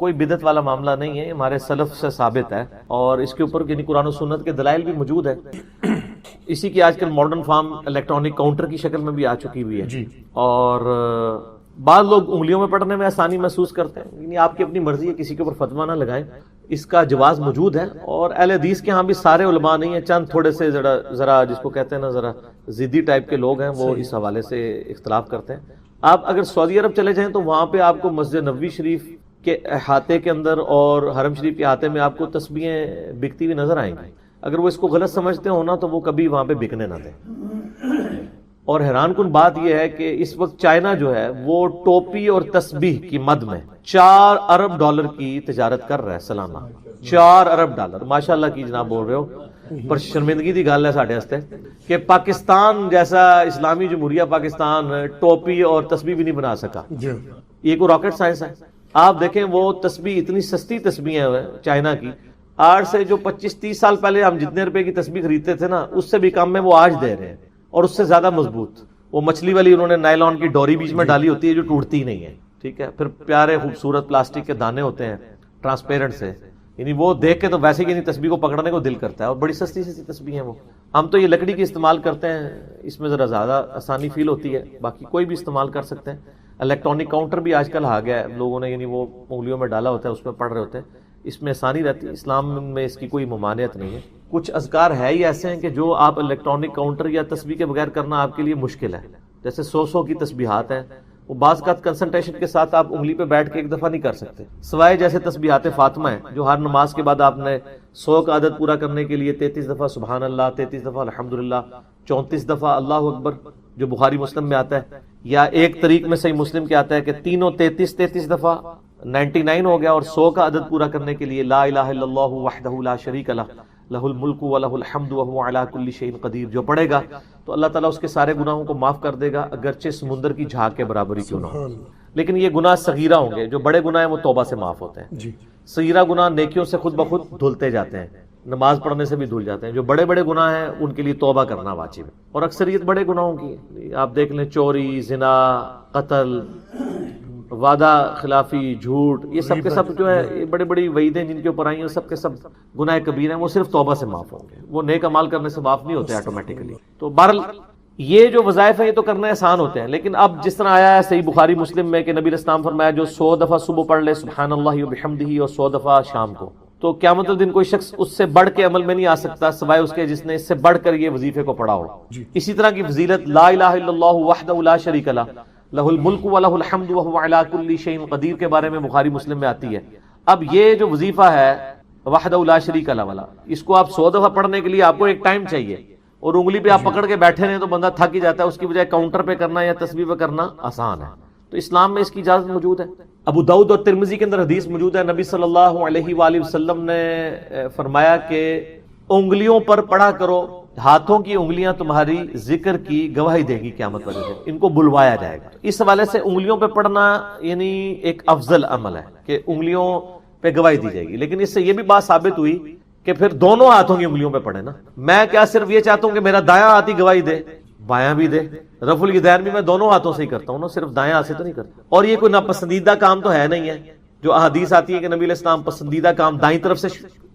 کوئی بدعت والا معاملہ نہیں ہے، ہمارے سلف سے ثابت ہے، اور اس کے اوپر یعنی قرآن و سنت کے دلائل بھی موجود ہے۔ اسی کی آج کل ماڈرن فارم الیکٹرانک کاؤنٹر کی شکل میں بھی آ چکی ہوئی ہے، اور بعض لوگ انگلیوں میں پڑھنے میں آسانی محسوس کرتے ہیں، یعنی آپ کی اپنی مرضی ہے، کسی کے اوپر فتویٰ نہ لگائیں، اس کا جواز موجود ہے۔ اور اہل حدیث کے ہاں بھی سارے علماء نہیں ہیں، چند تھوڑے سے ذرا جس کو کہتے ہیں نا ذرا ضدی ٹائپ کے لوگ ہیں، وہ اس حوالے سے اختلاف کرتے ہیں۔ آپ اگر سعودی عرب چلے جائیں تو وہاں پہ آپ کو مسجد نبوی شریف کے احاطے کے اندر اور حرم شریف کے احاطے میں آپ کو تسبیحیں بکتی ہوئی نظر آئیں گی۔ اگر وہ اس کو غلط سمجھتے ہوں نا تو وہ کبھی وہاں پہ بکنے نہ دیں۔ اور حیران کن بات یہ ہے کہ اس وقت چائنا جو ہے وہ ٹوپی اور تسبیح کی مد میں 4 ارب ڈالر کی تجارت کر رہا ہے سالانہ۔ 4 ارب ڈالر، ماشاءاللہ کی جناب بول رہے ہو، پر شرمندگی دی گل ہے ساڈے واسطے کہ پاکستان جیسا اسلامی جمہوریہ پاکستان ٹوپی اور تسبیح بھی نہیں بنا سکا۔ یہ کوئی راکٹ سائنس ہے؟ آپ دیکھیں وہ تسبیح، اتنی سستی تسبیح ہے چائنا کی، آج سے جو 25-30 سال پہلے ہم جتنے روپے کی تسبیح خریدتے تھے نا اس سے بھی کم میں وہ آج دے رہے ہیں، اور اس سے زیادہ مضبوط۔ وہ مچھلی والی انہوں نے نائلون کی ڈوری بیچ میں ڈالی ہوتی ہے جو ٹوٹتی نہیں ہے، ٹھیک ہے، پھر پیارے خوبصورت پلاسٹک کے دانے ہوتے ہیں ٹرانسپیرنٹ سے، یعنی وہ دیکھ کے تو ویسے ہی تسبیح کو پکڑنے کو دل کرتا ہے، اور بڑی سستی سستی تسبیح ہیں وہ۔ ہم تو یہ لکڑی کی استعمال کرتے ہیں، اس میں ذرا زیادہ آسانی فیل ہوتی ہے، باقی کوئی بھی استعمال کر سکتے ہیں۔ الیکٹرانک کاؤنٹر بھی آج کل آ گیا ہے، لوگوں نے یعنی وہ انگلیوں میں ڈالا ہوتا ہے، اس میں پڑھ رہے ہوتے ہیں، اس میں آسانی رہتی ہے، اسلام میں اس کی کوئی ممانعت نہیں ہے۔ کچھ اذکار ہے ہی ایسے ہیں کہ جو آپ الیکٹرانک کاؤنٹر یا تسبیح کے بغیر کرنا آپ کے لیے مشکل ہے، جیسے 100 کی تسبیحات ہیں، وہ بعض کا کنسنٹریشن کے ساتھ آپ انگلی پہ بیٹھ کے ایک دفعہ نہیں کر سکتے، سوائے جیسے تسبیحات فاطمہ ہیں جو ہر نماز کے بعد آپ نے 100 کا عدد پورا کرنے کے لیے 33 دفعہ سبحان اللہ، 33 دفعہ الحمدللہ، 34 دفعہ اللہ اکبر جو بخاری مسلم میں آتا ہے، یا ایک طریق میں صحیح مسلم کے آتا ہے کہ تینوں 33 دفعہ 99 ہو گیا، اور 100 کا عدد پورا کرنے کے لیے لا الہ الا اللہ وحدہ لا شریک لہ لہ الملک ولہ الحمد وہو علی کل شیء قدیر جو پڑھے گا تو اللہ تعالیٰ اس کے سارے گناہوں کو معاف کر دے گا، اگرچہ سمندر کی جھاگ کے برابر ہی کیوں نہ ہو۔ لیکن یہ گناہ صغیرہ ہوں گے، جو بڑے گناہ ہیں وہ توبہ سے معاف ہوتے ہیں۔ صغیرہ گناہ نیکیوں سے خود بخود دھلتے جاتے ہیں، نماز پڑھنے سے بھی دھل جاتے ہیں۔ جو بڑے بڑے گناہ ہیں ان کے لیے توبہ کرنا واجب ہے، اور اکثریت بڑے گناہوں کی ہے۔ آپ دیکھ لیں چوری، زنا، قتل، وعدہ خلافی، جھوٹ، یہ سب کے سب جو ہے یہ بڑی بڑی وعیدیں جن کے اوپر آئی ہیں، سب کے سب گناہ کبیرہ ہیں، وہ صرف توبہ سے معاف ہوں گے، وہ نیک عمال کرنے سے معاف نہیں ہوتے آٹومیٹکلی۔ تو بہرحال یہ جو وظائف ہیں یہ تو کرنا آسان ہوتے ہیں، لیکن اب جس طرح آیا ہے صحیح بخاری مسلم میں کہ نبی علیہ السلام فرمایا جو 100 دفعہ صبح پڑھ لے سبحان اللہ وبحمدہ اور 100 دفعہ شام کو، تو قیامت الدن کوئی شخص اس سے بڑھ کے عمل میں نہیں آ سکتا سوائے اس کے جس نے اس سے بڑھ کر یہ وظیفے کو پڑھا ہو۔ اسی طرح کی فضیلت لا الہ الا اللہ وحدہ لا شریک لہ لہ الملک ولہ الحمد وہو علی کل شیء قدیر کے بارے میں بخاری مسلم میں آتی ہے۔ اب یہ جو وظیفہ ہے وحدہ لا شریک لہ والا، اس کو آپ 100 دفعہ پڑھنے کے لیے آپ کو ایک ٹائم چاہیے، اور انگلی پہ آپ پکڑ کے بیٹھے رہیں تو بندہ تھک ہی جاتا ہے، اس کی بجائے کاؤنٹر پہ کرنا یا تسبیح پہ کرنا آسان ہے۔ تو اسلام میں اس کی اجازت موجود ہے۔ ابو داؤد اور ترمذی کے اندر حدیث موجود ہے، نبی صلی اللہ علیہ وآلہ وسلم نے فرمایا کہ انگلیوں پر پڑھا کرو، ہاتھوں کی انگلیاں تمہاری ذکر کی گواہی دے گی قیامت والے دن، ان کو بلوایا جائے گا۔ اس حوالے سے انگلیوں پہ پڑھنا یعنی ایک افضل عمل ہے کہ انگلیوں پہ گواہی دی جائے گی، لیکن اس سے یہ بھی بات ثابت ہوئی کہ پھر دونوں ہاتھوں کی انگلیوں پہ پڑھے نا۔ میں کیا صرف یہ چاہتا ہوں کہ میرا دایاں ہاتھ ہی گواہی دے، بایاں بھی دے، رفع الیدین بھی میں دونوں ہاتھوں سے ہی کرتا ہوں نا، صرف دایاں ہاتھ سے تو نہیں کرتا۔ اور یہ کوئی ناپسندیدہ کام تو ہے نہیں ہے، جو احادیث آتی ہے کہ نبی علیہ السلام پسندیدہ کام دائیں طرف سے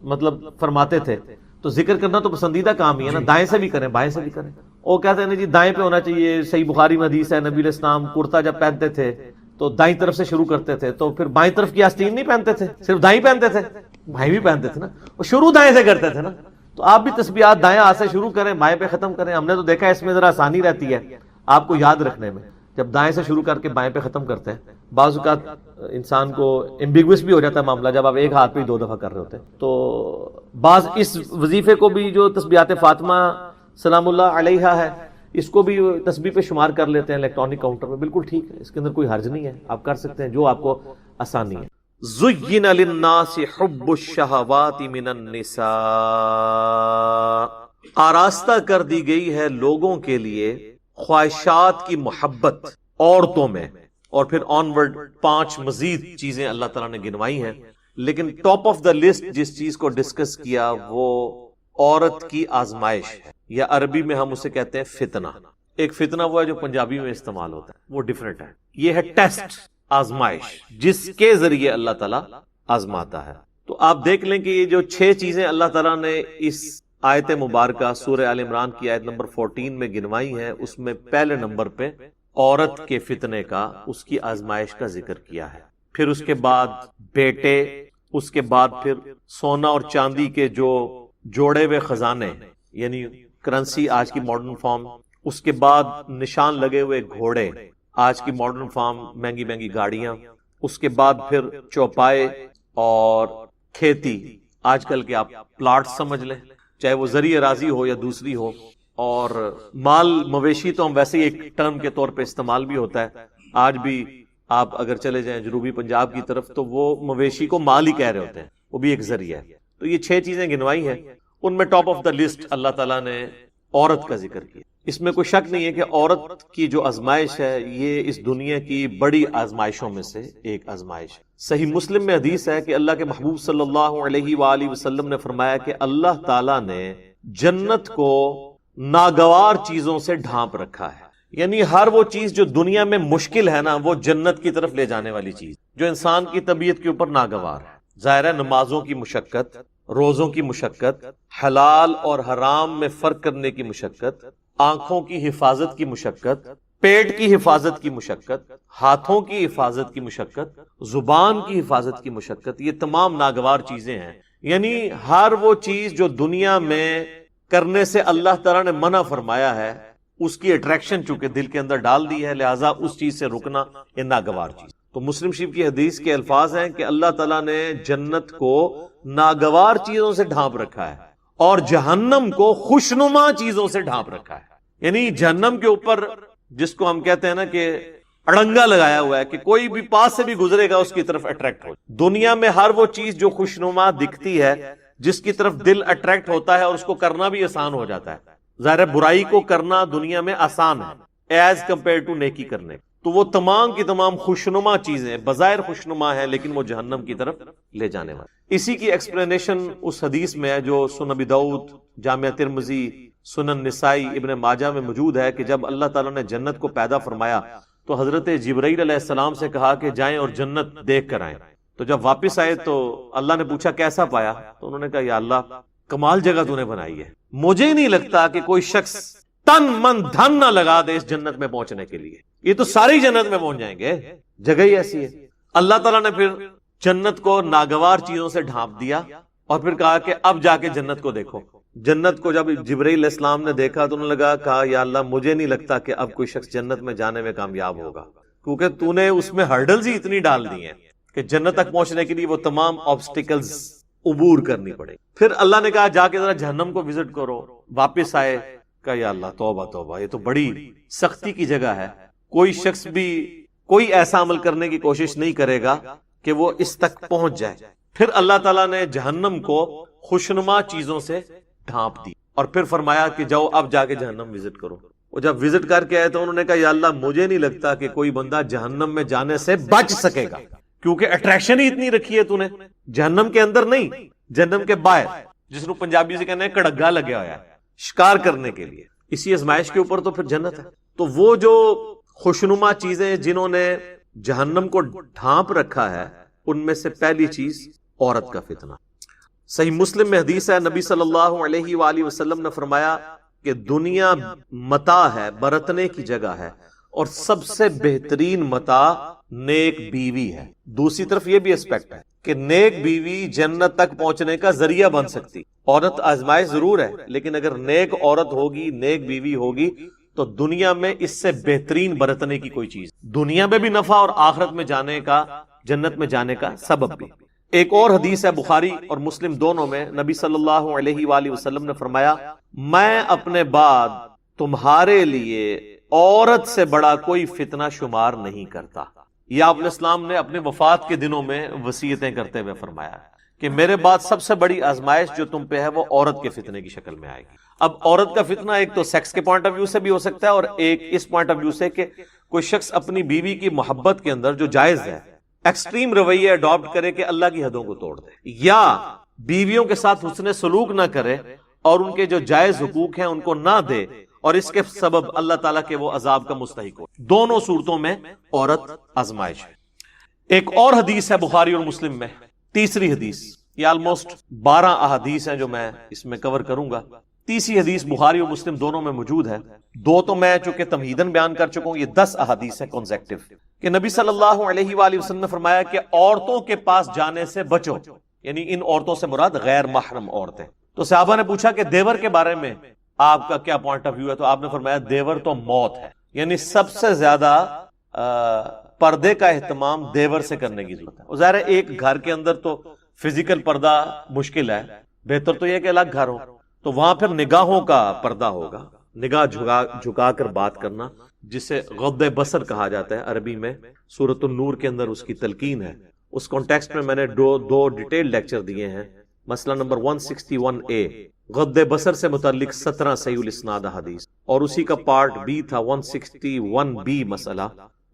مطلب فرماتے تھے، تو ذکر کرنا تو پسندیدہ کام ہی ہے نا، دائیں سے بھی کریں بائیں سے بھی کریں۔ وہ کہتے ہیں نا جی دائیں پہ ہونا چاہیے، صحیح بخاری میں حدیث ہے نبی علیہ السلام کرتا جب پہنتے تھے تو دائیں طرف سے شروع کرتے تھے، تو پھر بائیں طرف کی آستین نہیں پہنتے تھے، صرف دائیں پہنتے تھے، بھائی بھی پہنتے تھے نا، وہ شروع دائیں سے کرتے تھے نا۔ تو آپ بھی تسبیحات دائیں ہاتھ سے شروع کریں بائیں پہ ختم کریں۔ ہم نے تو دیکھا ہے اس میں ذرا آسانی رہتی ہے آپ کو یاد رکھنے میں، جب دائیں سے شروع کر کے بائیں پہ ختم کرتے ہیں۔ بعض اوقات انسان کو ایمبیگوس بھی ہو جاتا ہے معاملہ جب آپ ایک ہاتھ پہ ہی 2 دفعہ کر رہے ہوتے ہیں۔ تو بعض اس وظیفے کو بھی جو تسبیحات فاطمہ سلام اللہ علیہا ہے اس کو بھی تسبیح پہ شمار کر لیتے ہیں الیکٹرانک کاؤنٹر پہ، بالکل ٹھیک ہے، اس کے اندر کوئی حرج نہیں ہے، آپ کر سکتے ہیں جو آپ کو آسانی ہے۔ زُيِّنَ لِلنَّاسِ حُبُّ الشَّهَوَاتِ مِنَ النِّسَاءِ، آراستہ کر دی گئی ہے لوگوں کے لیے خواہشات کی محبت عورتوں میں، اور پھر آنورڈ 5 مزید چیزیں اللہ تعالیٰ نے گنوائی ہیں، لیکن ٹاپ آف دا لسٹ جس چیز کو ڈسکس کیا وہ عورت کی آزمائش ہے، یا عربی میں ہم اسے کہتے ہیں فتنہ۔ ایک فتنہ وہ ہے جو پنجابی میں استعمال ہوتا ہے، وہ ڈیفرنٹ ہے۔ یہ ہے ٹیسٹ، آزمائش، جس کے ذریعے اللہ تعالیٰ آزماتا ہے۔ تو آپ دیکھ لیں کہ یہ جو 6 چیزیں اللہ تعالیٰ نے اس آیت مبارکہ سورہ آل عمران کی آیت نمبر 14 میں گنوائی ہیں، اس میں پہلے نمبر پہ عورت کے فتنے کا، اس کی آزمائش کا ذکر کیا ہے، پھر اس کے بعد بیٹے، اس کے بعد پھر سونا اور چاندی کے جو جوڑے ہوئے خزانے یعنی کرنسی آج کی ماڈرن فارم، اس کے بعد نشان لگے ہوئے گھوڑے آج کی ماڈرن فارم، مہنگی مہنگی گاڑیاں، اس کے بعد پھر چوپائے اور کھیتی، آج کل کے آپ پلاٹ سمجھ لیں، چاہے وہ زرعی اراضی ہو یا دوسری ہو، اور مال مویشی تو ہم ویسے ہی ایک ٹرم کے طور پہ استعمال بھی ہوتا ہے، آج بھی آپ اگر چلے جائیں جنوبی پنجاب کی طرف تو وہ مویشی کو مال ہی کہہ رہے ہوتے ہیں، وہ بھی ایک ذریعہ ہے۔ تو یہ 6 چیزیں گنوائی ہیں، ان میں ٹاپ آف دا لسٹ اللہ تعالیٰ نے عورت کا ذکر کیا۔ اس میں کوئی شک نہیں ہے کہ عورت کی جو آزمائش ہے یہ اس دنیا کی بڑی آزمائشوں میں سے ایک آزمائش ہے۔ صحیح مسلم میں حدیث ہے کہ اللہ کے محبوب صلی اللہ علیہ وآلہ وسلم نے فرمایا کہ اللہ تعالیٰ نے جنت کو ناگوار چیزوں سے ڈھانپ رکھا ہے، یعنی ہر وہ چیز جو دنیا میں مشکل ہے نا، وہ جنت کی طرف لے جانے والی چیز جو انسان کی طبیعت کے اوپر ناگوار ہے۔ ظاہر ہے نمازوں کی مشقت، روزوں کی مشقت، حلال اور حرام میں فرق کرنے کی مشقت، آنکھوں کی حفاظت کی مشقت، پیٹ کی حفاظت کی مشقت، ہاتھوں کی حفاظت کی مشقت، زبان کی حفاظت کی مشقت، یہ تمام ناگوار چیزیں ہیں۔ یعنی ہر وہ چیز جو دنیا میں کرنے سے اللہ تعالیٰ نے منع فرمایا ہے، اس کی اٹریکشن چونکہ دل کے اندر ڈال دی ہے، لہٰذا اس چیز سے رکنا یہ ناگوار چیز۔ تو مسلم شریف کی حدیث کے الفاظ ہیں کہ اللہ تعالیٰ نے جنت کو ناگوار چیزوں سے ڈھانپ رکھا ہے اور جہنم کو خوشنما چیزوں سے ڈھانپ رکھا ہے۔ یعنی جہنم کے اوپر جس کو ہم کہتے ہیں نا کہ اڑنگا لگایا ہوا ہے کہ کوئی بھی پاس سے بھی گزرے گا اس کی طرف اٹریکٹ ہو۔ دنیا میں ہر وہ چیز جو خوشنما دکھتی ہے، جس کی طرف دل اٹریکٹ ہوتا ہے اور اس کو کرنا بھی آسان ہو جاتا ہے۔ ظاہر برائی کو کرنا دنیا میں آسان ہے ایز کمپیئر ٹو نیکی کرنے، تو وہ تمام کی تمام خوشنما چیزیں بظاہر خوشنما ہیں لیکن وہ جہنم کی طرف لے جانے والی۔ اسی کی ایکسپلینیشن اس حدیث میں ہے جو سنن ابی داؤد، جامع ترمذی، سنن نسائی، ابن ماجہ میں موجود ہے کہ جب اللہ تعالیٰ نے جنت کو پیدا فرمایا تو حضرت جبرائیل علیہ السلام سے کہا کہ جائیں اور جنت دیکھ کر آئیں۔ تو جب واپس آئے تو اللہ نے پوچھا کیسا پایا، تو انہوں نے کہا یا اللہ کمال جگہ تو نے بنائی ہے، مجھے نہیں لگتا کہ کوئی شخص تن من دھن نہ لگا دے اس جنت میں پہنچنے کے لیے، یہ تو ساری جنت میں پہنچ جائیں گے، جگہ ہی ایسی ہے۔ اللہ تعالیٰ نے پھر جنت کو ناگوار چیزوں سے ڈھانپ دیا اور پھر کہا کہ اب جا کے جنت کو دیکھو۔ جنت کو جب جبرائیل علیہ السلام نے دیکھا تو انہوں نے کہا یا اللہ مجھے نہیں لگتا کہ اب کوئی شخص جنت میں جانے میں کامیاب ہوگا، کیونکہ تو نے اس میں ہرڈلز ہی اتنی ڈال دی ہیں کہ جنت تک پہنچنے کے لیے وہ تمام آبسٹیکلز عبور کرنی پڑے۔ پھر اللہ نے کہا جا کے ذرا جہنم کو وزٹ کرو، واپس آئے، کہا یا اللہ توبہ توبہ، یہ تو بڑی سختی کی جگہ ہے، کوئی شخص بھی کوئی ایسا عمل کرنے کی کوشش نہیں کرے گا کہ وہ اس تک پہنچ جائے۔ پھر اللہ تعالیٰ نے جہنم کو خوشنما چیزوں سے ڈھانپ دی اور پھر فرمایا کہ جاؤ اب جا کے جہنم وزٹ کرو۔ اور جب وزٹ کر کے آئے تو انہوں نے کہا یا اللہ مجھے نہیں لگتا کہ کوئی بندہ جہنم میں جانے سے بچ سکے گا، کیونکہ اٹریکشن ہی اتنی رکھی ہے تو نے، جہنم کے اندر نہیں، جہنم کے باہر، جس کو پنجابی سے کہنا ہے کڑگا لگیا ہوا ہے شکار کرنے کے لیے۔ اسی آزمائش کے اوپر تو پھر جنت ہے۔ تو وہ جو خوشنما چیزیں جنہوں نے جہنم کو ڈھانپ رکھا ہے، ان میں سے پہلی چیز عورت کا فتنہ۔ صحیح مسلم میں حدیث ہے، نبی صلی اللہ علیہ وآلہ وسلم نے فرمایا کہ دنیا متاع ہے، برتنے کی جگہ ہے، اور سب سے بہترین متاع نیک بیوی ہے۔ دوسری طرف یہ بھی اسپیکٹ ہے کہ نیک بیوی جنت تک پہنچنے کا ذریعہ بن سکتی۔ عورت آزمائش ضرور ہے، لیکن اگر نیک عورت ہوگی، نیک بیوی ہوگی، تو دنیا میں اس سے بہترین برتنے کی کوئی چیز، دنیا میں بھی نفع اور آخرت میں جانے کا، جنت میں جانے کا سبب بھی۔ ایک اور حدیث ہے بخاری اور مسلم دونوں میں، نبی صلی اللہ علیہ وآلہ وسلم نے فرمایا میں اپنے بعد تمہارے لیے عورت سے بڑا کوئی فتنہ شمار نہیں کرتا۔ یہ آپ علیہ السلام نے اپنے وفات کے دنوں میں وصیتیں کرتے ہوئے فرمایا کہ میرے بعد سب سے بڑی آزمائش جو تم پہ ہے وہ عورت کے فتنے کی شکل میں آئے گی۔ اب عورت کا فتنہ ایک تو سیکس کے پوائنٹ آف ویو سے بھی ہو سکتا ہے، اور ایک اس پوائنٹ آف ویو سے کہ کوئی شخص اپنی بیوی کی محبت کے اندر جو جائز ہے ایکسٹریم رویہ اڈاپٹ کرے کہ اللہ کی حدوں کو توڑ دے، یا بیویوں کے ساتھ حسن سلوک نہ کرے اور ان کے جو جائز حقوق ہیں ان کو نہ دے، اور اس کے سبب اللہ تعالیٰ کے وہ عذاب کا مستحق ہو۔ دونوں صورتوں میں عورت آزمائش ہے۔ ایک اور حدیث ہے بخاری اور مسلم میں، تیسری حدیث، یہ آلموسٹ 12 احادیث ہیں جو میں اس میں کور کروں گا. تیسری حدیث بخاری اور مسلم دونوں میں موجود ہے. 2 تو میں چونکہ تمہیداً بیان کر چکا ہوں، یہ 10 احادیث ہیں کنزیکٹیو، کہ نبی صلی اللہ علیہ وآلہ وسلم نے فرمایا کہ عورتوں کے پاس جانے سے بچو، یعنی ان عورتوں سے مراد غیر محرم عورتیں. تو صحابہ نے پوچھا کہ دیور کے بارے میں آپ کا کیا پوائنٹ آف ویو ہے؟ تو آپ نے فرمایا دیور تو موت ہے، یعنی سب سے زیادہ پردے کا اہتمام دیور سے کرنے کی ضرورت ہے. ظاہر ہے ایک گھر کے اندر تو فزیکل پردہ مشکل ہے، بہتر تو یہ کہ الگ گھر ہو، تو وہاں پھر نگاہوں کا پردہ ہوگا، نگاہ جھکا کر بات کرنا، جسے غض بصر کہا جاتا ہے عربی میں. سورۃ النور کے اندر اس کی تلقین ہے. اس کانٹیکسٹ میں میں نے دو ڈیٹیل لیکچر دیے ہیں. مسئلہ نمبر 161A غض بصر سے متعلق 17 صحیح الاسناد حدیث، اور اسی کا پارٹ B تھا 161B مسئلہ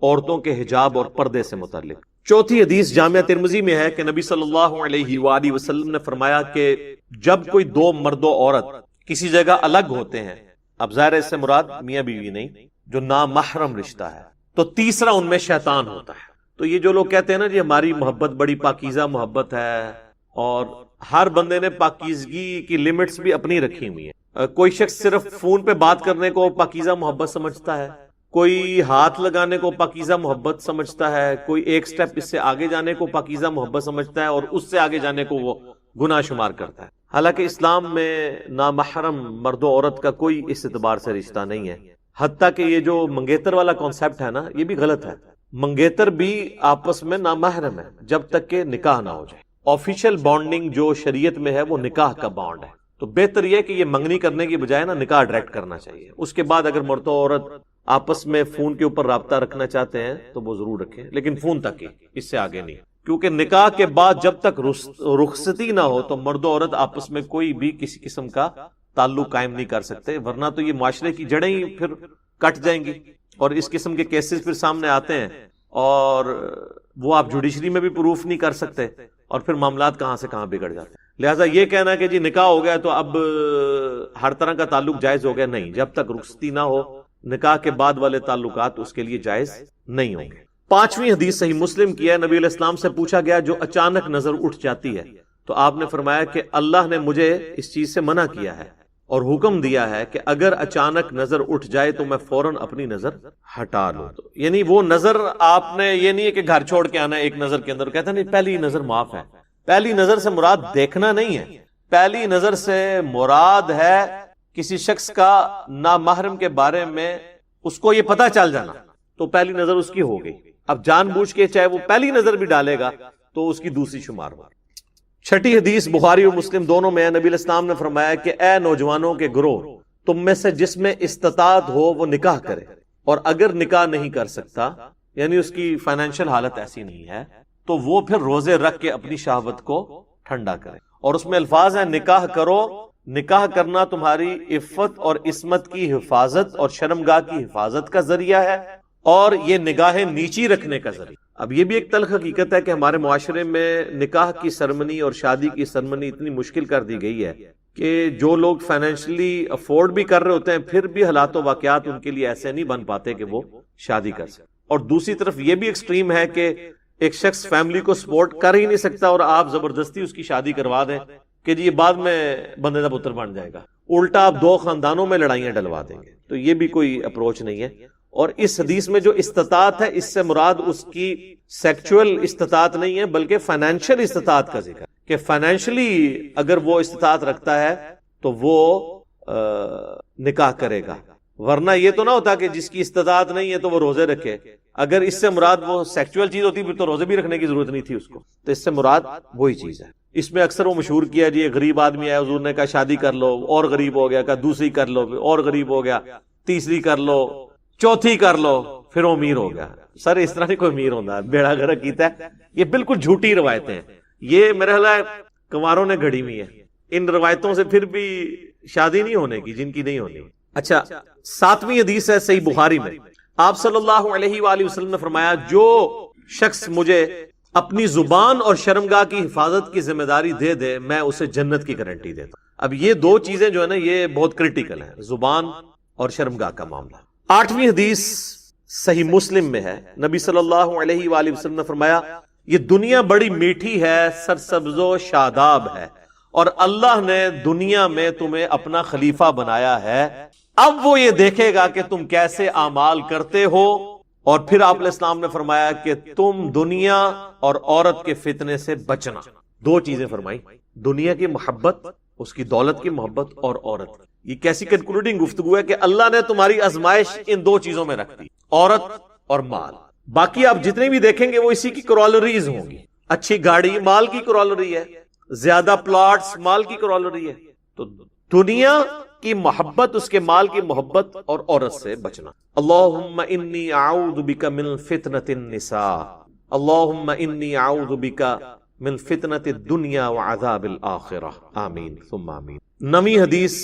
عورتوں کے حجاب اور پردے سے متعلق. چوتھی حدیث جامعہ ترمذی میں ہے کہ نبی صلی اللہ علیہ وآلہ وسلم نے فرمایا کہ جب کوئی 2 مرد و عورت کسی جگہ الگ ہوتے ہیں، اب ظاہر اس سے مراد میاں بیوی نہیں، جو نامحرم رشتہ ہے، تو تیسرا ان میں شیطان ہوتا ہے. تو یہ جو لوگ کہتے ہیں نا جی ہماری محبت بڑی پاکیزہ محبت ہے، اور ہر بندے نے پاکیزگی کی لیمٹس بھی اپنی رکھی ہوئی ہیں. کوئی شخص صرف فون پہ بات کرنے کو پاکیزہ محبت سمجھتا ہے، کوئی ہاتھ لگانے کو پاکیزہ محبت سمجھتا ہے، کوئی ایک سٹیپ اس سے آگے جانے کو پاکیزہ محبت سمجھتا ہے، اور اس سے آگے جانے کو وہ گناہ شمار کرتا ہے. حالانکہ اسلام میں نامحرم مرد و عورت کا کوئی اس اعتبار سے رشتہ نہیں ہے. حتیٰ کہ یہ جو منگیتر والا کانسیپٹ ہے نا، یہ بھی غلط ہے. منگیتر بھی آپس میں نامحرم ہے جب تک کہ نکاح نہ ہو جائے. آفیشیل بانڈنگ جو شریعت میں ہے وہ نکاح کا بانڈ ہے. تو بہتر یہ کہ یہ منگنی کرنے کی بجائے نا نکاح ڈائریکٹ کرنا چاہیے. اس کے بعد اگر مرد و عورت آپس میں فون کے اوپر رابطہ رکھنا چاہتے ہیں تو وہ ضرور رکھیں، لیکن فون تک ہی، اس سے آگے نہیں. کیونکہ نکاح کے بعد جب تک رخصتی نہ ہو تو مرد و عورت آپس میں کوئی بھی کسی قسم کا تعلق قائم نہیں کر سکتے، ورنہ تو یہ معاشرے کی جڑیں ہی پھر کٹ جائیں گی. اور اس قسم کے کیسز پھر سامنے آتے ہیں اور وہ آپ جوڈیشری میں بھی پروف نہیں کر سکتے، اور پھر معاملات کہاں سے کہاں بگڑ جاتے ہیں. لہٰذا یہ کہنا کہ جی نکاح ہو گیا تو اب ہر طرح کا تعلق جائز ہو گیا، نہیں. جب تک رخصتی نہ ہو نکاح کے بعد والے تعلقات اس کے لیے جائز نہیں ہوں گے. 5ویں حدیث صحیح مسلم کی ہے. نبی علیہ السلام سے پوچھا گیا جو اچانک نظر اٹھ جاتی ہے، تو آپ نے فرمایا کہ اللہ نے مجھے اس چیز سے منع کیا ہے اور حکم دیا ہے کہ اگر اچانک نظر اٹھ جائے تو میں فوراً اپنی نظر ہٹا لوں. یعنی وہ نظر آپ نے یہ نہیں ہے کہ گھر چھوڑ کے آنا ہے ایک نظر کے اندر. کہتا نہیں پہلی نظر معاف ہے. پہلی نظر سے مراد دیکھنا نہیں ہے، پہلی نظر سے مراد ہے کسی شخص کا نامحرم کے بارے میں اس کو یہ پتہ چل جانا، تو پہلی نظر اس کی ہو گئی. اب جان بوجھ کے چاہے وہ پہلی نظر بھی ڈالے گا تو اس کی دوسری شمار ہو. 6ٹھی حدیث بخاری اور مسلم دونوں میں ہے. نبی علیہ السلام نے فرمایا کہ اے نوجوانوں کے گروہ، تم میں سے جس میں استطاعت ہو وہ نکاح کرے، اور اگر نکاح نہیں کر سکتا، یعنی اس کی فائنینشیل حالت ایسی نہیں ہے، تو وہ پھر روزے رکھ کے اپنی شہوت کو ٹھنڈا کرے. اور اس میں الفاظ ہیں نکاح کرو. نکاح کرنا تمہاری عفت اور عصمت کی حفاظت اور شرمگاہ کی حفاظت کا ذریعہ ہے، اور یہ نگاہیں نیچی رکھنے کا ذریعہ. اب یہ بھی ایک تلخ حقیقت ہے کہ ہمارے معاشرے میں نکاح کی سرمنی اور شادی کی سرمنی اتنی مشکل کر دی گئی ہے کہ جو لوگ فائنینشلی افورڈ بھی کر رہے ہوتے ہیں پھر بھی حالات و واقعات ان کے لیے ایسے نہیں بن پاتے کہ وہ شادی کر سکیں. اور دوسری طرف یہ بھی ایکسٹریم ہے کہ ایک شخص فیملی کو سپورٹ کر ہی نہیں سکتا اور آپ زبردستی اس کی شادی کروا دیں کہ جی یہ بعد میں بندے دا پتر بن جائے گا. الٹا آپ 2 خاندانوں میں لڑائیاں ڈلوا دیں گے. تو یہ بھی کوئی اپروچ نہیں ہے. اور اس حدیث میں جو استطاعت ہے اس سے مراد اس کی سیکچول استطاعت نہیں ہے بلکہ فائنینشیل استطاعت کا ذکر، کہ فائنینشلی اگر وہ استطاعت رکھتا ہے تو وہ نکاح کرے گا. ورنہ یہ تو نہ ہوتا کہ جس کی استطاعت نہیں ہے تو وہ روزے رکھے. اگر اس سے مراد وہ سیکچول چیز ہوتی پھر تو روزے بھی رکھنے کی ضرورت نہیں تھی اس کو. تو اس سے مراد وہی چیز ہے. اس میں اکثر وہ مشہور کیا جی ایک غریب آدمی آیا، حضور نے کہا شادی کر لو، اور غریب ہو گیا، کہا دوسری کر لو، اور غریب ہو گیا، تیسری کر لو، چوتھی کر لو، پھر وہ امیر ہو گیا. سر اس طرح نہیں کوئی امیر ہوتا ہے، بیڑا غرق کیتا ہے. یہ بالکل جھوٹی روایتیں ہیں. یہ میرا خیال ہے کنواروں نے گھڑی ہوئی ہے. ان روایتوں سے پھر بھی شادی نہیں ہونے کی جن کی نہیں ہونی. اچھا 7ویں حدیث ہے صحیح بخاری میں. آپ صلی اللہ علیہ وآلہ وسلم نے فرمایا جو شخص مجھے اپنی زبان اور شرمگاہ کی حفاظت کی ذمہ داری دے دے میں اسے جنت کی گارنٹی دیتا ہوں. اب یہ 2 چیزیں جو ہے نا یہ بہت کریٹیکل ہیں، زبان اور شرمگاہ کا معاملہ. 8ویں حدیث صحیح مسلم میں ہے. نبی صلی اللہ علیہ وآلہ وسلم نے فرمایا یہ دنیا بڑی میٹھی ہے، سرسبز و شاداب ہے، اور اللہ نے دنیا میں تمہیں اپنا خلیفہ بنایا ہے۔ اب وہ یہ دیکھے گا کہ تم کیسے اعمال کرتے ہو، اور پھر آپ علیہ السلام نے فرمایا کہ تم دنیا اور عورت کے فتنے سے بچنا۔ دو چیزیں فرمائی، دنیا کی محبت، اس کی دولت کی محبت، اور عورت۔ یہ کیسی کنکلوڈنگ گفتگو ہے کہ اللہ نے تمہاری آزمائش ان دو چیزوں میں رکھ دی، عورت اور مال۔ باقی آپ جتنے بھی دیکھیں گے وہ اسی کی کرالریز ہوں گی۔ اچھی گاڑی مال کی کرالری ہے، زیادہ پلاٹس مال کی کرالری ہے۔ تو دنیا کی محبت، اس کے مال کی محبت، اور عورت سے بچنا۔ اللہم انی اعوذ بک من فتنۃ النساء، اللہم انی اعوذ بک من فتنۃ الدنیا وعذاب الآخرہ، آمین ثم آمین۔ نویں حدیث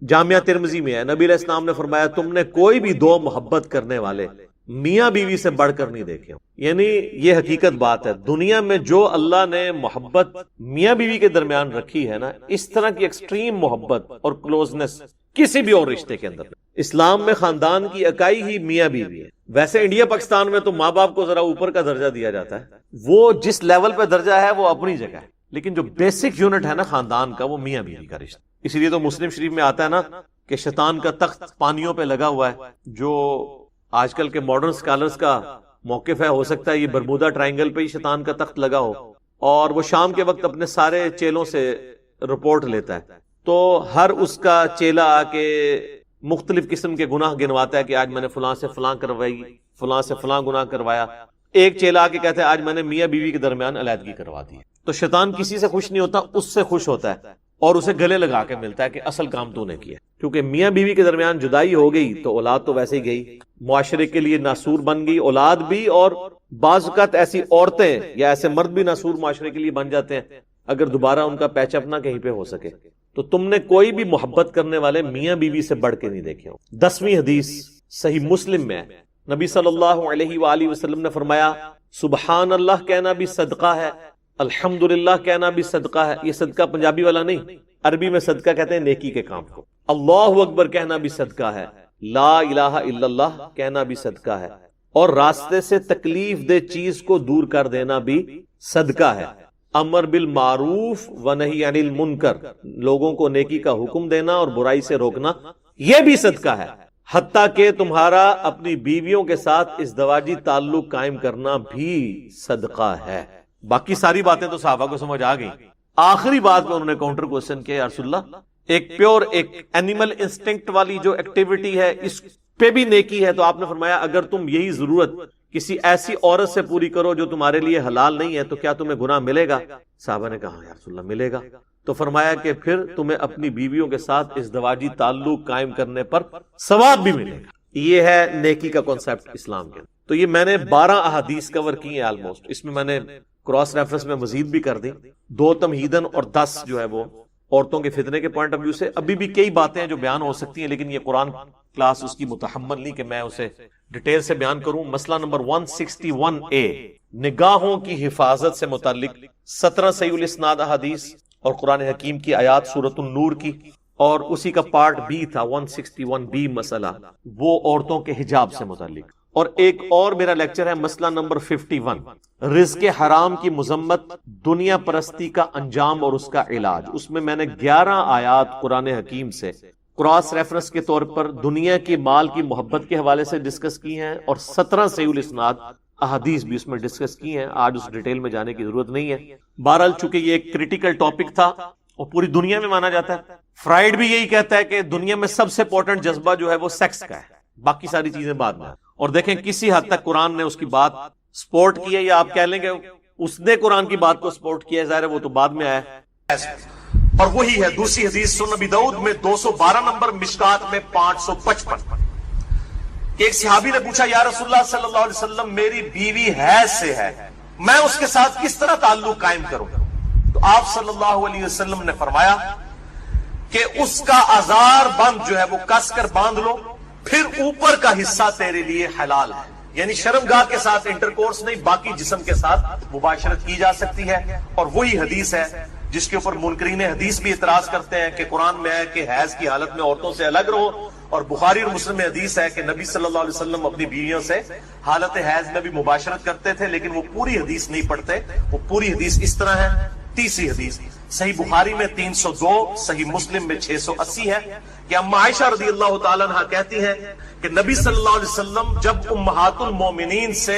جامعہ ترمذی میں ہے، نبی علیہ السلام نے فرمایا تم نے کوئی بھی دو محبت کرنے والے میاں بیوی سے بڑھ کر نہیں دیکھے ہوں۔ یعنی یہ حقیقت بات ہے، دنیا میں جو اللہ نے محبت میاں بیوی کے درمیان رکھی ہے نا، اس طرح کی ایکسٹریم محبت اور کلوزنس کسی بھی اور رشتے کے اندر نہیں۔ اسلام میں خاندان کی اکائی ہی میاں بیوی ہے۔ ویسے انڈیا پاکستان میں تو ماں باپ کو ذرا اوپر کا درجہ دیا جاتا ہے، وہ جس لیول پہ درجہ ہے وہ اپنی جگہ ہے، لیکن جو بیسک یونٹ ہے نا خاندان کا، وہ میاں بیوی کا رشتہ۔ اسی لیے تو مسلم شریف میں آتا ہے نا کہ شیطان کا تخت پانیوں پہ لگا ہوا ہے، جو آج کل کے ماڈرن اسکالرز کا موقف ہے، ہو سکتا ہے یہ برمودا ٹرائنگل پہ ہی شیطان کا تخت لگا ہو، اور وہ شام کے وقت اپنے سارے چیلوں سے رپورٹ لیتا ہے، تو ہر اس کا چیلا آ کے مختلف قسم کے گناہ گنواتا ہے کہ آج میں نے فلاں سے فلاں کروائی، فلاں سے فلاں گناہ کروایا۔ ایک چیلا آ کے کہتا ہے آج میں نے میاں بیوی کے درمیان علیحدگی کروا دی۔ تو شیطان کسی سے خوش نہیں ہوتا، اس سے خوش ہوتا ہے اور اسے گلے لگا کے ملتا ہے کہ اصل کام تو نے کیا، کیونکہ میاں بیوی کے درمیان جدائی ہو گئی تو اولاد تو ویسے ہی گئی، معاشرے کے لیے ناسور بن گئی اولاد بھی، اور بعض اوقات ایسی عورتیں یا ایسے مرد بھی ناسور معاشرے کے لیے بن جاتے ہیں اگر دوبارہ ان کا پیچ اپ نہ کہیں پہ ہو سکے۔ تو تم نے کوئی بھی محبت کرنے والے میاں بیوی سے بڑھ کے نہیں دیکھے ہو۔ 10ویں حدیث صحیح مسلم میں ہے، نبی صلی اللہ علیہ وآلہ وسلم نے فرمایا سبحان اللہ کہنا بھی صدقہ ہے، الحمدللہ کہنا بھی صدقہ ہے۔ یہ صدقہ پنجابی والا نہیں، عربی میں صدقہ کہتے ہیں نیکی کے کام کو۔ اللہ اکبر کہنا بھی صدقہ ہے، لا الہ الا اللہ کہنا بھی صدقہ ہے، اور راستے سے تکلیف دہ چیز کو دور کر دینا بھی صدقہ ہے۔ امر بالمعروف ونہی عن المنکر، لوگوں کو نیکی کا حکم دینا اور برائی سے روکنا، یہ بھی صدقہ ہے۔ حتیٰ کہ تمہارا اپنی بیویوں کے ساتھ ازدواجی تعلق قائم کرنا بھی صدقہ ہے۔ باقی ساری باتیں تو صحابہ کو سمجھ آ گئی۔ آخری بات میں انہوں نے کاؤنٹر کوسچن کیا، یا رسول اللہ ایک پیور ایک اینیمل انسٹنکٹ والی جو ایکٹیویٹی ہے اس پہ بھی نیکی ہے، تو آپ نے فرمایا اگر تم یہی ضرورت کسی ایسی عورت سے پوری کرو جو تمہارے لیے حلال نہیں ہے تو کیا تمہیں گناہ ملے گا؟ صحابہ نے کہا یا رسول اللہ ملے گا۔ تو فرمایا کہ پھر تمہیں اپنی بیویوں کے ساتھ ازدواجی تعلق قائم کرنے پر ثواب بھی ملے گا۔ یہ ہے نیکی کا کانسیپٹ اسلام کے۔ تو یہ میں نے 12 احادیث کور کی ہیں آلموسٹ، اس میں میں نے کراس ریفرنس میں مزید بھی کر دی، 2 تمہیدن اور 10 جو ہے وہ عورتوں کے فتنے کے پوائنٹ آف ویو سے۔ ابھی بھی کئی باتیں ہیں جو بیان ہو سکتی ہیں، لیکن یہ قرآن کلاس اس کی متحمل نہیں کہ میں اسے ڈیٹیل سے بیان کروں۔ مسئلہ نمبر 161A، نگاہوں کی حفاظت سے متعلق 17 صحیح الاسناد احادیث اور قرآن حکیم کی آیات سورۃ النور کی، اور اسی کا پارٹ B تھا 161B مسئلہ، وہ عورتوں کے حجاب سے متعلق۔ اور ایک اور میرا لیکچر ہے مسئلہ نمبر 51، رزق حرام کی مذمت، دنیا پرستی کا انجام اور اس کا علاج۔ اس میں میں نے 11 آیات قرآن حکیم سے کراس ریفرنس کے طور پر دنیا کی مال کی محبت کے حوالے سے ڈسکس کی ہیں، اور 17 صحیح الاسناد احادیث بھی اس میں ڈسکس کی ہیں۔ آج اس ڈیٹیل میں جانے کی ضرورت نہیں ہے۔ بہرحال چونکہ یہ ایک کریٹیکل ٹاپک تھا اور پوری دنیا میں مانا جاتا ہے، فرائیڈ بھی یہی کہتا ہے کہ دنیا میں سب سے امپورٹنٹ جذبہ جو ہے وہ سیکس کا ہے، باقی ساری چیزیں بعد میں۔ اور دیکھیں کسی حد تک قرآن نے اس کی بات سپورٹ کی ہے، یا آپ کہہ لیں گے اس نے قرآن کی بات کو سپورٹ کیا ہے، ظاہر ہے وہ تو بعد میں آیا ہے۔ اور وہی ہے دوسری حدیث سنن ابی داؤد میں 212 نمبر، مشکات میں 555۔ ایک صحابی نے پوچھا یا رسول اللہ صلی اللہ علیہ وسلم میری بیوی حیض سے ہے، میں اس کے ساتھ کس طرح تعلق قائم کروں؟ تو آپ صلی اللہ علیہ وسلم نے فرمایا کہ اس کا آزار بند جو ہے وہ کس کر باندھ لو، پھر اوپر کا حصہ تیرے لیے حلال ہے، یعنی شرمگاہ کے ساتھ انٹرکورس نہیں، باقی جسم کے ساتھ مباشرت کی جا سکتی ہے۔ اور وہی حدیث ہے جس کے اوپر منکرین حدیث بھی اعتراض کرتے ہیں کہ قرآن میں ہے کہ حیض کی حالت میں عورتوں سے الگ رہو، اور بخاری اور مسلم میں حدیث ہے کہ نبی صلی اللہ علیہ وسلم اپنی بیویوں سے حالت حیض میں بھی مباشرت کرتے تھے، لیکن وہ پوری حدیث نہیں پڑھتے. وہ پوری حدیث اس طرح ہے. تیسری حدیث صحیح بخاری میں 302، صحیح مسلم میں 680 ہے کہ اما عائشہ رضی اللہ تعالیٰ عنہ کہتی ہیں کہ نبی صلی اللہ علیہ وسلم جب امہات المومنین سے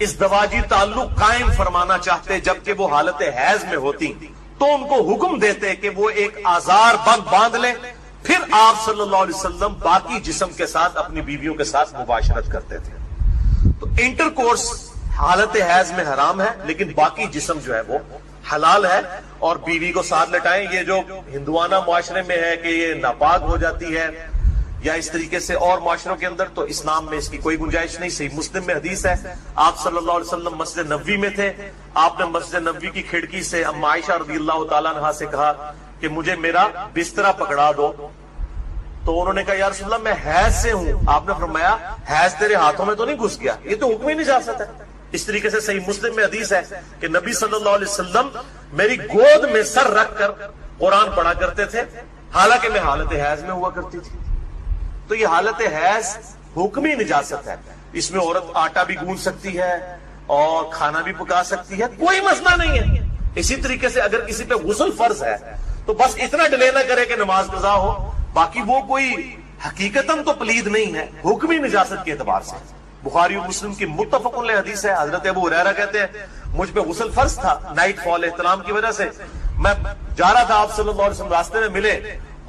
ازدواجی تعلق قائم فرمانا چاہتے جبکہ وہ حالت حیض میں ہوتی تو ان کو حکم دیتے کہ وہ ایک آزار بند باندھ لیں، پھر آپ صلی اللہ علیہ وسلم باقی جسم کے ساتھ اپنی بیویوں کے ساتھ مباشرت کرتے تھے. تو انٹر کورس حالت حیض میں حرام ہے، لیکن باقی جسم جو ہے وہ حلال ہے. اور بیوی کو ساتھ لٹائیں، یہ جو ہندوانہ معاشرے میں ہے کہ یہ ناپاک ہو جاتی ہے یا اس طریقے سے اور معاشروں کے اندر، تو اسلام میں اس کی کوئی گنجائش نہیں. صحیح مسلم میں حدیث ہے آپ صلی اللہ علیہ وسلم مسجد نبوی میں تھے، آپ نے مسجد نبوی کی کھڑکی سے اما عائشہ رضی اللہ تعالیٰ عنہ سے کہا کہ مجھے میرا بسترا پکڑا دو. تو انہوں نے کہا یا رسول اللہ میں حیض سے ہوں. آپ نے فرمایا حیض تیرے ہاتھوں میں تو نہیں گھس گیا؟ یہ تو حکم ہی نجاست ہے. اس طریقے سے صحیح مسلم میں حدیث ہے کہ نبی صلی اللہ علیہ وسلم میری گود میں سر رکھ کر قرآن پڑھا کرتے تھے حالانکہ میں حالت حیض میں ہوا کرتی تھی. تو یہ حالت حیض حکمی نجاست ہے. اس میں عورت آٹا بھی گوندھ سکتی ہے اور کھانا بھی پکا سکتی ہے، کوئی مسئلہ نہیں ہے. اسی طریقے سے اگر کسی پہ غسل فرض ہے تو بس اتنا ڈیلے نہ کرے کہ نماز قضا ہو، باقی وہ کوئی حقیقتاً تو پلید نہیں ہے، حکمی نجاست کے اعتبار سے. بخاری اور مسلم کی متفق علیہ حدیث ہے. حضرت ابو ہریرہ کہتے ہیں مجھ پہ غسل فرض تھا نائٹ فال احتلام کی وجہ سے، میں جا رہا تھا آپ صلی اللہ علیہ وسلم راستے میں ملے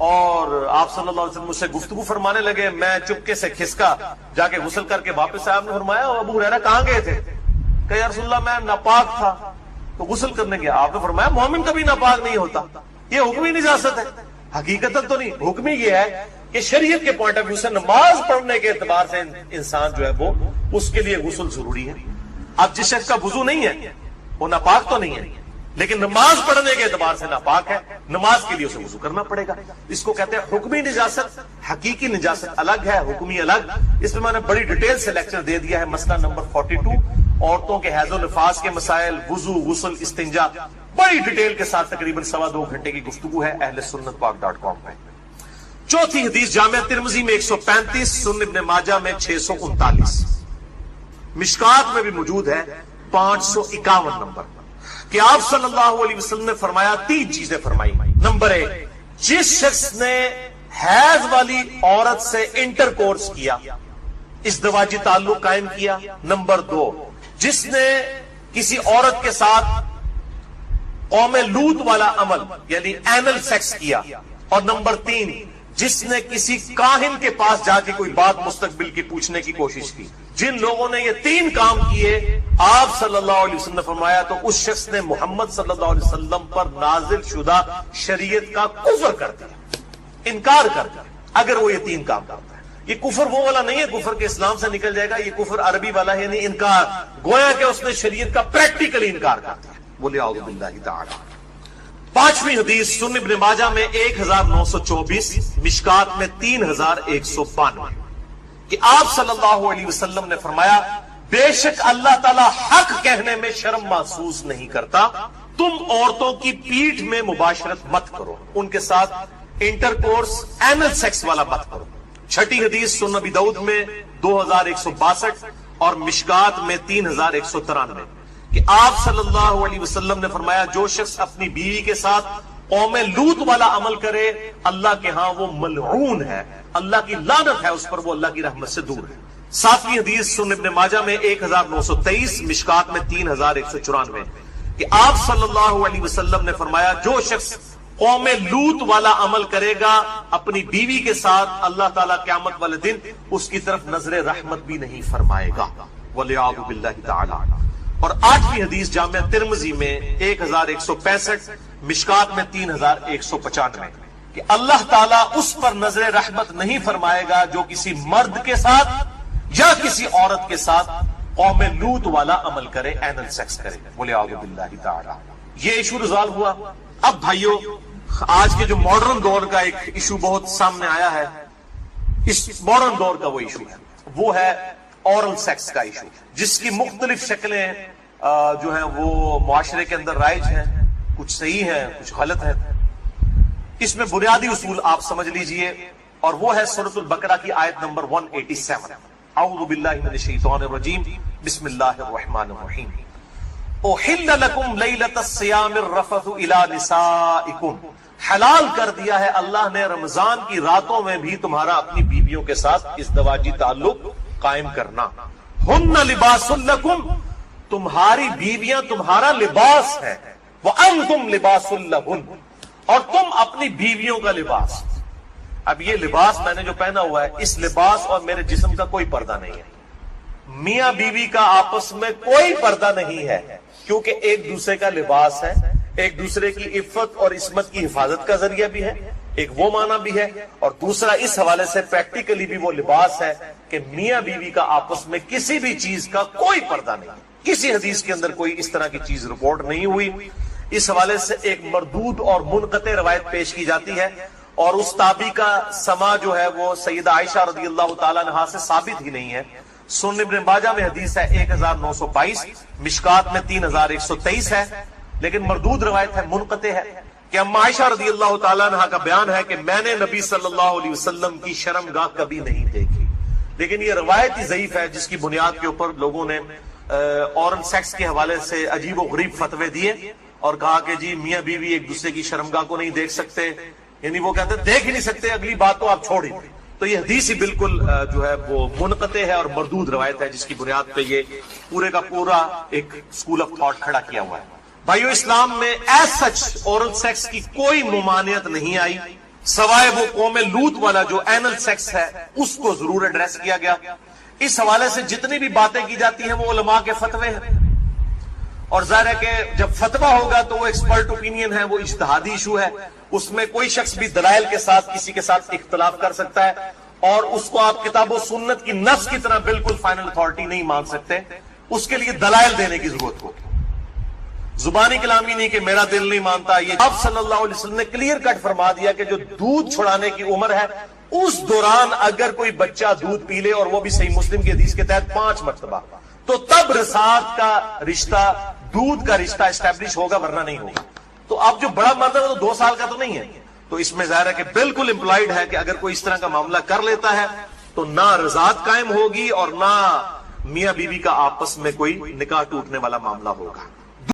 اور آپ صلی اللہ علیہ وسلم مجھ سے گفتگو فرمانے لگے، میں چپکے سے کھسکا جا کے غسل کر کے واپس آیا. آپ نے فرمایا ابو ہریرہ کہاں گئے تھے؟ کہ یا رسول اللہ میں ناپاک تھا تو غسل کرنے گیا. آپ نے فرمایا مومن کبھی ناپاک نہیں ہوتا. یہ حکمی نجاست ہے، حقیقت تو نہیں. حکمی یہ ہے کہ شریعت کے پوائنٹ آف ویو سے نماز پڑھنے کے اعتبار سے انسان جو ہے وہ اس کے لیے غسل ضروری ہے. اب جس شخص کا وضو نہیں ہے وہ ناپاک تو نہیں ہے، لیکن نماز پڑھنے کے اعتبار سے ناپاک ہے، نماز کے لیے اسے وضو کرنا پڑے گا. اس کو کہتے ہیں حکمی نجاست. حقیقی نجاست الگ ہے، حکمی الگ. اس میں میں نے بڑی ڈیٹیل سے لیکچر دے دیا ہے. مسئلہ نمبر 42 عورتوں کے حیض و نفاس کے مسائل، وضو، غسل، استنجا، بڑی ڈیٹیل کے ساتھ تقریباً 2.25 گھنٹے کی گفتگو ہے اہل سنت پاک.com پہ. چوتھی حدیث جامع ترمذی میں 135، سنن ابن ماجہ میں 639، مشکات میں بھی موجود ہے 551 نمبر، کہ آپ صلی اللہ علیہ وسلم نے فرمایا 3 چیزیں فرمائی. نمبر 1، جس شخص نے حیض والی عورت سے انٹر کورس کیا، ازدواجی تعلق قائم کیا. نمبر 2، جس نے کسی عورت کے ساتھ قوم لوط والا عمل یعنی اینل سیکس کیا. اور نمبر 3، جس نے کسی کاہن کے پاس جا کے کوئی بات مستقبل کی پوچھنے کی کوشش کی. جن لوگوں نے یہ 3 کام کیے آپ صلی اللہ علیہ وسلم نے فرمایا تو اس شخص نے محمد صلی اللہ علیہ وسلم پر نازل شدہ شریعت کا کفر کر دیا، انکار کر دیا. اگر وہ یہ 3 کام کرتا ہے، یہ کفر وہ والا نہیں ہے کفر کے اسلام سے نکل جائے گا، یہ کفر عربی والا ہے، یعنی انکار، گویا کہ اس نے شریعت کا پریکٹیکلی انکار کر دیا. بولے اعوذ باللہ تعالی. 5ویں حدیث سنن ابن ماجہ میں 1924، مشکات میں 3192، کہ آپ صلی اللہ علیہ وسلم نے فرمایا بے شک اللہ تعالیٰ حق کہنے میں شرم محسوس نہیں کرتا، تم عورتوں کی پیٹھ میں مباشرت مت کرو، ان کے ساتھ انٹر کورس اینل سیکس والا مت کرو. 6ٹھی حدیث سنن ابی داؤد میں 2162 اور مشکات میں 3193، کہ آپ صلی اللہ علیہ وسلم نے فرمایا جو شخص اپنی بیوی کے ساتھ قوم لوط والا عمل کرے اللہ کے ہاں وہ ملعون ہے، اللہ کی لعنت ہے اس پر، وہ اللہ کی رحمت سے دور ہے. 7ویں حدیث سنن ابن ماجہ میں 1923، مشکات میں 3194، کہ آپ صلی اللہ علیہ وسلم نے فرمایا جو شخص قوم لوط والا عمل کرے گا اپنی بیوی کے ساتھ اللہ تعالیٰ قیامت والے دن اس کی طرف نظر رحمت بھی نہیں فرمائے گا. وَلِعَاذُ بِاللَّهِ تَعَالَى. اور 8ویں حدیث جامع ترمذی میں 1165، مشکات میں 3195، کہ اللہ تعالیٰ اس پر نظر رحمت نہیں فرمائے گا جو کسی مرد کے ساتھ یا کسی عورت کے ساتھ قوم لوط والا عمل کرے، اینل سیکس کرے. بولے اعوذ باللہ تعالی. یہ ایشو ریزالو ہوا. اب بھائیو آج کے جو ماڈرن دور کا ایک ایشو بہت سامنے آیا ہے، اس ماڈرن دور کا وہ ایشو ہے، وہ ہے اورل سیکس کا ایشو، جس کی مختلف شکلیں جو ہیں وہ معاشرے کے اندر رائج ہیں، کچھ صحیح ہیں کچھ غلط ہیں. اس میں بنیادی اصول آپ سمجھ لیجئے اور وہ ہے سورۃ البقرہ کی آیت نمبر 187. اعوذ باللہ من الشیطان الرجیم بسم اللہ الرحمن الرحیم. احل لکم لیلۃ الصیام الرفث الی نسائکم. حلال کر دیا ہے اللہ نے رمضان کی راتوں میں بھی تمہارا اپنی بیویوں کے ساتھ ازدواجی تعلق قائم کرنا. ہن لباس لکم. تمہاری بیویاں تمہارا لباس ہے. وانتم لباس لہن. اور تم اپنی بیویوں کا لباس. اب یہ لباس میں نے جو پہنا ہوا ہے اس لباس اور میرے جسم کا کوئی پردہ نہیں ہے. میاں بیوی کا آپس میں کوئی پردہ نہیں ہے کیونکہ ایک دوسرے کا لباس ہے, ایک دوسرے کی عفت اور عصمت کی حفاظت کا ذریعہ بھی ہے, ایک وہ معنی بھی ہے, اور دوسرا اس حوالے سے پریکٹیکلی بھی وہ لباس ہے کہ میاں بیوی کا آپس میں کسی بھی چیز کا کوئی پردہ نہیں. کسی حدیث کے اندر کوئی اس طرح کی چیز رپورٹ نہیں ہوئی. اس حوالے سے ایک مردود اور منقطع روایت پیش کی جاتی ہے, اور اس تابعی کا سما جو ہے وہ سیدہ عائشہ رضی اللہ تعالیٰ عنہا سے ثابت ہی نہیں ہے. سنن ابن ماجہ میں حدیث ہے 1922, مشکات میں 3123 ہے, لیکن مردود روایت ہے, منقطع ہے, کہ اما عائشہ رضی اللہ تعالیٰ عنہا کا بیان ہے کہ میں نے نبی صلی اللہ علیہ وسلم کی شرمگاہ کبھی نہیں دیکھی. لیکن یہ روایت ہی ضعیف ہے جس کی بنیاد کے اوپر لوگوں نے اورل سیکس کے حوالے سے عجیب و غریب فتوے دیے اور کہا کہ جی میاں بیوی ایک دوسرے کی شرمگاہ کو نہیں دیکھ سکتے, یعنی وہ کہتے ہیں دیکھ ہی نہیں سکتے, اگلی بات تو آپ چھوڑ ہی دیں. تو یہ حدیث ہی بالکل جو ہے وہ منقطع ہے اور مردود روایت ہے جس کی بنیاد پہ یہ پورے کا پورا ایک اسکول آف تھاٹ کھڑا کیا ہوا ہے. بھائیو, اسلام میں ایز سچ اورل سیکس کی کوئی ممانعت نہیں آئی سوائے وہ قوم لوط والا جو اینل سیکس ہے اس کو ضرور ایڈریس کیا گیا. اس حوالے سے جتنی بھی باتیں کی جاتی ہیں وہ علماء کے فتوے ہیں, اور ظاہر ہے کہ جب فتویٰ ہوگا تو وہ ایکسپرٹ اوپینین ہے, وہ اجتہادی ایشو ہے, اس میں کوئی شخص بھی دلائل کے ساتھ کسی کے ساتھ اختلاف کر سکتا ہے, اور اس کو آپ کتاب و سنت کی نص کی طرح بالکل فائنل اتھارٹی نہیں مان سکتے. اس کے لیے دلائل دینے کی ضرورت ہوتی, زبانی کلامی نہیں کہ میرا دل نہیں مانتا. یہ آپ صلی اللہ علیہ وسلم نے کلیئر کٹ فرما دیا کہ جو دودھ چھڑانے کی عمر ہے اس دوران اگر کوئی بچہ دودھ پی لے, اور وہ بھی صحیح مسلم کی حدیث کے تحت 5 مرتبہ, تو تب رساعت کا رشتہ, دودھ کا رشتہ اسٹیبلش ہوگا, ورنہ نہیں ہوگا. تو اب جو بڑا مرد ہے تو 2 سال کا تو نہیں ہے, تو اس میں ظاہر ہے کہ بالکل امپلائڈ ہے کہ اگر کوئی اس طرح کا معاملہ کر لیتا ہے تو نہ رضاعت قائم ہوگی اور نہ میاں بیوی کا آپس میں کوئی نکاح ٹوٹنے والا معاملہ ہوگا.